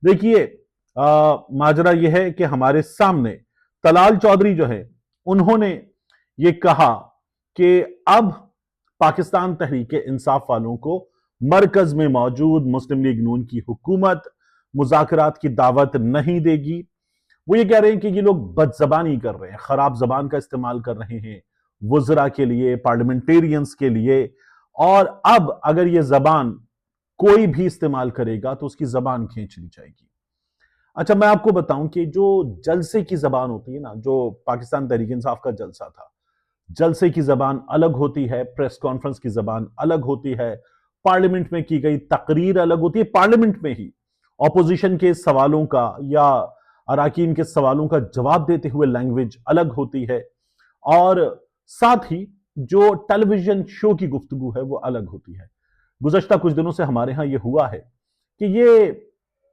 देखिए, माजरा यह है कि हमारे सामने तलाल चौधरी जो है उन्होंने ये कहा कि अब पाकिस्तान तहरीक इंसाफ वालों को मरकज में मौजूद मुस्लिम लीग नून की हुकूमत मुज़ाकरात की दावत नहीं देगी। वो ये कह रहे हैं कि ये लोग बदजबानी कर रहे हैं, खराब जबान का इस्तेमाल कर रहे हैं वज़रा के लिए, पार्लियामेंटेरियंस के लिए। और अब अगर ये जबान कोई भी इस्तेमाल करेगा तो उसकी जबान खींच ली जाएगी। अच्छा, मैं आपको बताऊं कि जो जलसे की जबान होती है ना, जो पाकिस्तान तहरीक इंसाफ का जलसा था, जलसे की जबान अलग होती है, प्रेस कॉन्फ्रेंस की जबान अलग होती है, पार्लियामेंट में की गई तकरीर अलग होती है, पार्लियामेंट में ही ऑपोजिशन के सवालों का या अराकीन के सवालों का जवाब देते हुए लैंग्वेज अलग होती है, और साथ ही जो टेलीविजन शो की गुफ्तगू है वो अलग होती है। गुज़श्ता कुछ दिनों से हमारे यहां यह हुआ है कि ये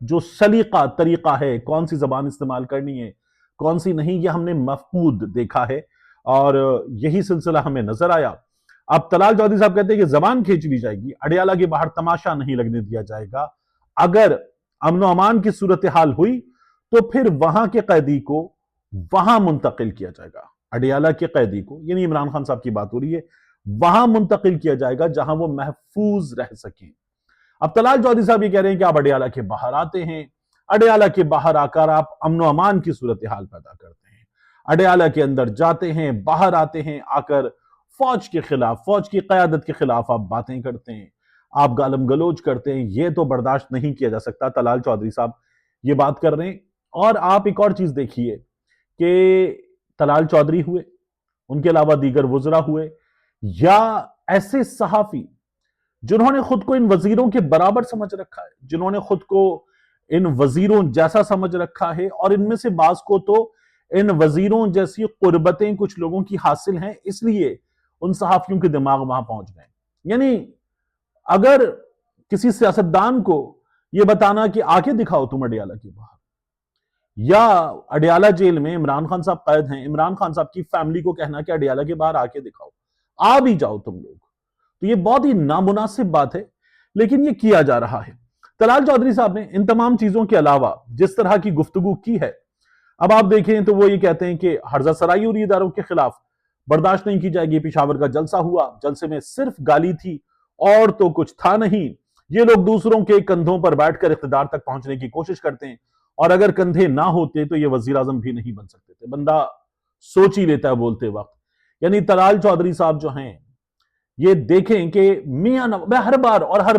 जो सलीका तरीका है, कौन सी जबान इस्तेमाल करनी है कौन सी नहीं, ये हमने मफकूद देखा है और यही सिलसिला हमें नजर आया। अब तलाल चौधरी साहब कहते हैं कि जबान खींच ली जाएगी, अडियाला के बाहर तमाशा नहीं लगने दिया जाएगा। अगर अमन अमान की सूरत हाल हुई तो फिर वहां के कैदी को वहां मुंतकिल किया जाएगा, अडियाला के कैदी को, यानी इमरान खान साहब की बात हो रही है, वहां मुंतकिल किया जाएगा जहां वो महफूज रह सके। अब तलाल चौधरी साहब ये कह रहे हैं कि आप अडियाला के बाहर आते हैं, अडियाला के बाहर आकर आप अमन अमान की सूरत हाल पैदा करते हैं, अडियाला के अंदर जाते हैं, बाहर आते हैं, आकर फौज के खिलाफ, फौज की कयादत के खिलाफ आप बातें करते हैं, आप गालम गलोच करते हैं। यह तो बर्दाश्त नहीं किया जा सकता। तलाल चौधरी साहब ये बात कर रहे हैं। और आप एक और चीज देखिए कि तलाल चौधरी हुए, उनके अलावा दीगर वुजरा हुए, या ऐसे सहाफी जिन्होंने खुद को इन वजीरों के बराबर समझ रखा है, जिन्होंने खुद को इन वजीरों जैसा समझ रखा है, और इनमें से बाज को तो इन वजीरों जैसी कुर्बतें कुछ लोगों की हासिल हैं, इसलिए उन सहाफियों के दिमाग वहां पहुंच गए। यानी अगर किसी सियासतदान को यह बताना कि आके दिखाओ तुम अडियाला के बाहर, या अडियाला जेल में इमरान खान साहब कैद हैं, इमरान खान साहब की फैमिली को कहना कि अडियाला के बाहर आके दिखाओ, आ भी जाओ तुम लोग, तो ये बहुत ही नामुनासिब बात है, लेकिन ये किया जा रहा है। तलाल चौधरी साहब ने इन तमाम चीजों के अलावा जिस तरह की गुफ्तगू की है, अब आप देखें तो वो ये कहते हैं कि हर्जा सराई और इदारों के खिलाफ बर्दाश्त नहीं की जाएगी। पिशावर का जलसा हुआ, जलसे में सिर्फ गाली थी और तो कुछ था नहीं। ये लोग दूसरों के कंधों पर बैठकर इख्तिदार तक पहुंचने की कोशिश करते हैं, और अगर कंधे ना होते तो ये वजीर आजम भी नहीं बन सकते थे। बंदा सोच ही लेता है बोलते वक्त। यानी तलाल चौधरी साहब जो हैं, ये देखें कि मियां मैं हर बार और हर